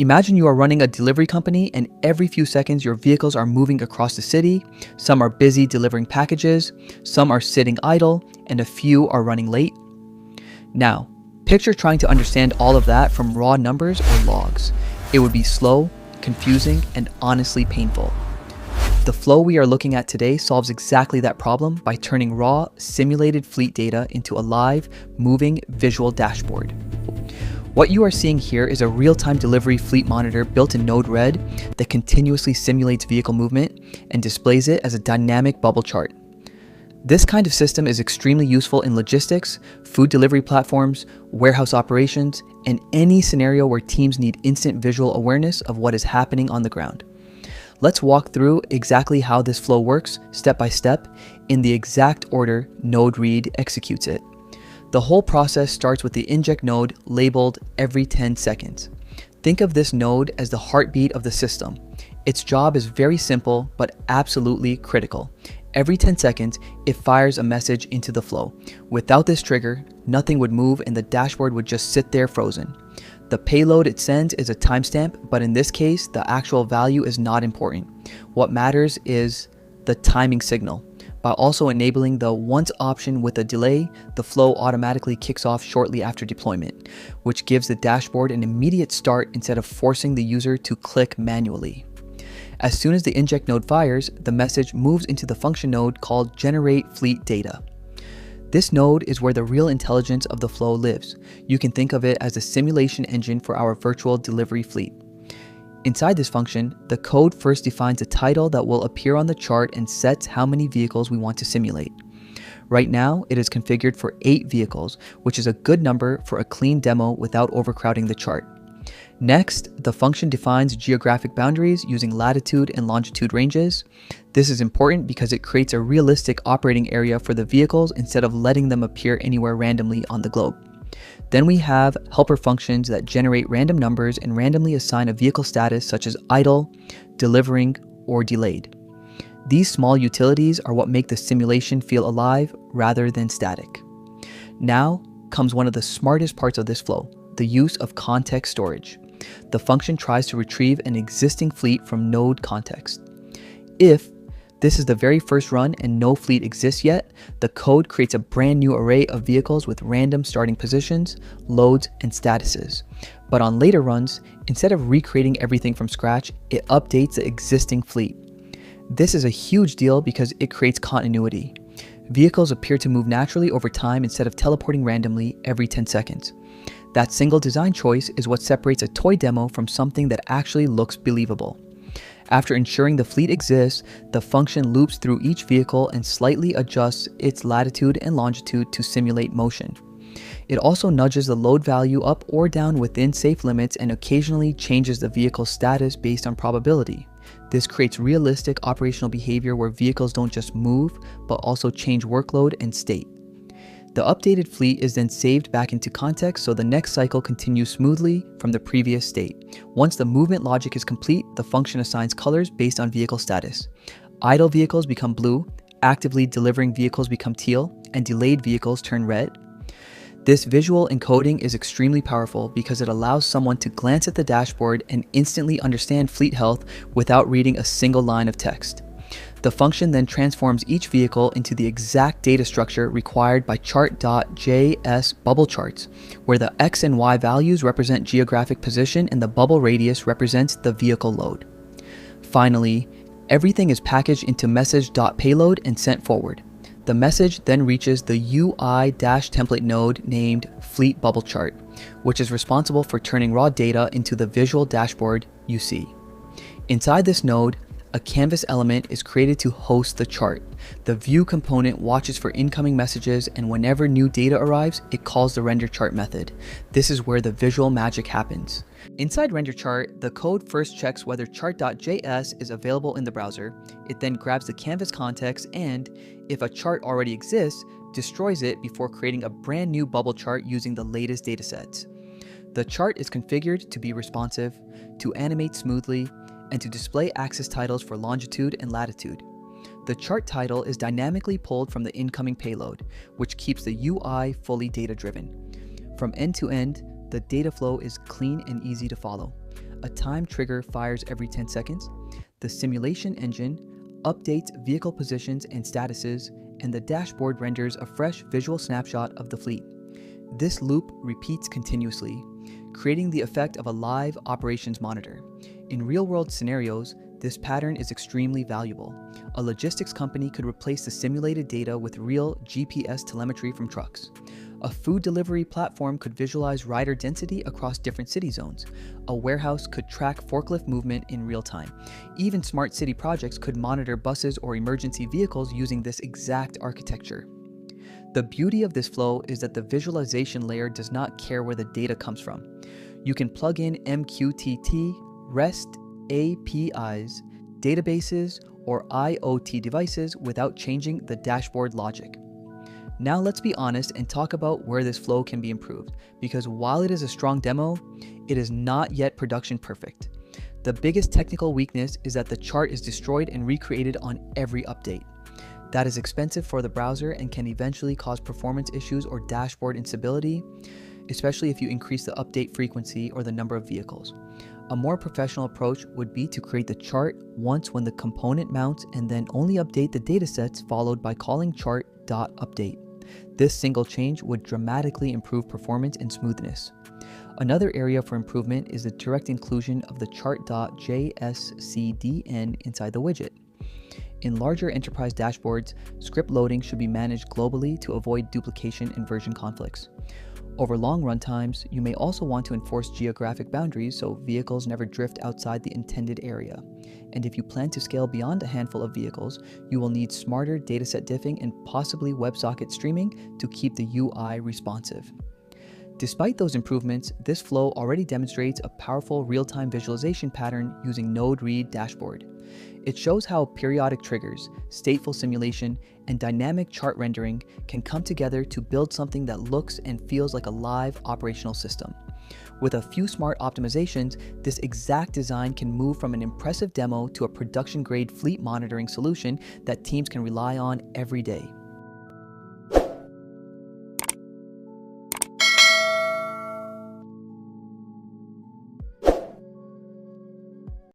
Imagine you are running a delivery company and every few seconds your vehicles are moving across the city. Some are busy delivering packages, some are sitting idle, and a few are running late. Now, picture trying to understand all of that from raw numbers or logs. It would be slow, confusing, and honestly painful. The flow we are looking at today solves exactly that problem by turning raw, simulated fleet data into a live, moving visual dashboard. What you are seeing here is a real-time delivery fleet monitor built in Node-RED that continuously simulates vehicle movement and displays it as a dynamic bubble chart. This kind of system is extremely useful in logistics, food delivery platforms, warehouse operations, and any scenario where teams need instant visual awareness of what is happening on the ground. Let's walk through exactly how this flow works step by step in the exact order Node-RED executes it. The whole process starts with the Inject node labeled every 10 seconds. Think of this node as the heartbeat of the system. Its job is very simple but absolutely critical. Every 10 seconds, it fires a message into the flow. Without this trigger, nothing would move and the dashboard would just sit there frozen. The payload it sends is a timestamp, but in this case, the actual value is not important. What matters is the timing signal. By also enabling the once option with a delay, the flow automatically kicks off shortly after deployment, which gives the dashboard an immediate start instead of forcing the user to click manually. As soon as the Inject node fires, the message moves into the function node called Generate Fleet Data. This node is where the real intelligence of the flow lives. You can think of it as a simulation engine for our virtual delivery fleet. Inside this function, the code first defines a title that will appear on the chart and sets how many vehicles we want to simulate. Right now, it is configured for 8 vehicles, which is a good number for a clean demo without overcrowding the chart. Next, the function defines geographic boundaries using latitude and longitude ranges. This is important because it creates a realistic operating area for the vehicles instead of letting them appear anywhere randomly on the globe. Then we have helper functions that generate random numbers and randomly assign a vehicle status such as idle, delivering, or delayed. These small utilities are what make the simulation feel alive rather than static. Now comes one of the smartest parts of this flow, the use of context storage. The function tries to retrieve an existing fleet from node context. If this is the very first run and no fleet exists yet, the code creates a brand new array of vehicles with random starting positions, loads, and statuses. But on later runs, instead of recreating everything from scratch, it updates the existing fleet. This is a huge deal because it creates continuity. Vehicles appear to move naturally over time instead of teleporting randomly every 10 seconds. That single design choice is what separates a toy demo from something that actually looks believable. After ensuring the fleet exists, the function loops through each vehicle and slightly adjusts its latitude and longitude to simulate motion. It also nudges the load value up or down within safe limits and occasionally changes the vehicle's status based on probability. This creates realistic operational behavior where vehicles don't just move, but also change workload and state. The updated fleet is then saved back into context so the next cycle continues smoothly from the previous state. Once the movement logic is complete, the function assigns colors based on vehicle status. Idle vehicles become blue, actively delivering vehicles become teal, and delayed vehicles turn red. This visual encoding is extremely powerful because it allows someone to glance at the dashboard and instantly understand fleet health without reading a single line of text. The function then transforms each vehicle into the exact data structure required by Chart.js bubble charts, where the X and Y values represent geographic position and the bubble radius represents the vehicle load. Finally, everything is packaged into message.payload and sent forward. The message then reaches the UI-template node named Fleet Bubble Chart, which is responsible for turning raw data into the visual dashboard you see. Inside this node, a canvas element is created to host the chart. The view component watches for incoming messages, and whenever new data arrives, it calls the render chart method. This is where the visual magic happens. Inside render chart, the code first checks whether Chart.js is available in the browser. It then grabs the canvas context and, if a chart already exists, destroys it before creating a brand new bubble chart using the latest datasets. The chart is configured to be responsive, to animate smoothly, and to display axis titles for longitude and latitude. The chart title is dynamically pulled from the incoming payload, which keeps the UI fully data-driven. From end to end, the data flow is clean and easy to follow. a time trigger fires every 10 seconds, the simulation engine updates vehicle positions and statuses, and the dashboard renders a fresh visual snapshot of the fleet. This loop repeats continuously, creating the effect of a live operations monitor. In real-world scenarios, this pattern is extremely valuable. A logistics company could replace the simulated data with real GPS telemetry from trucks. A food delivery platform could visualize rider density across different city zones. A warehouse could track forklift movement in real time. Even smart city projects could monitor buses or emergency vehicles using this exact architecture. The beauty of this flow is that the visualization layer does not care where the data comes from. You can plug in MQTT, REST APIs, databases, or IoT devices without changing the dashboard logic. Now let's be honest and talk about where this flow can be improved, because while it is a strong demo, it is not yet production perfect. The biggest technical weakness is that the chart is destroyed and recreated on every update. That is expensive for the browser and can eventually cause performance issues or dashboard instability, especially if you increase the update frequency or the number of vehicles. A more professional approach would be to create the chart once when the component mounts and then only update the datasets followed by calling chart.update. This single change would dramatically improve performance and smoothness. Another area for improvement is the direct inclusion of the Chart.js CDN inside the widget. In larger enterprise dashboards, script loading should be managed globally to avoid duplication and version conflicts. Over long runtimes, you may also want to enforce geographic boundaries so vehicles never drift outside the intended area. And if you plan to scale beyond a handful of vehicles, you will need smarter dataset diffing and possibly WebSocket streaming to keep the UI responsive. Despite those improvements, this flow already demonstrates a powerful real-time visualization pattern using Node-READ dashboard. It shows how periodic triggers, stateful simulation, and dynamic chart rendering can come together to build something that looks and feels like a live operational system. With a few smart optimizations, this exact design can move from an impressive demo to a production-grade fleet monitoring solution that teams can rely on every day.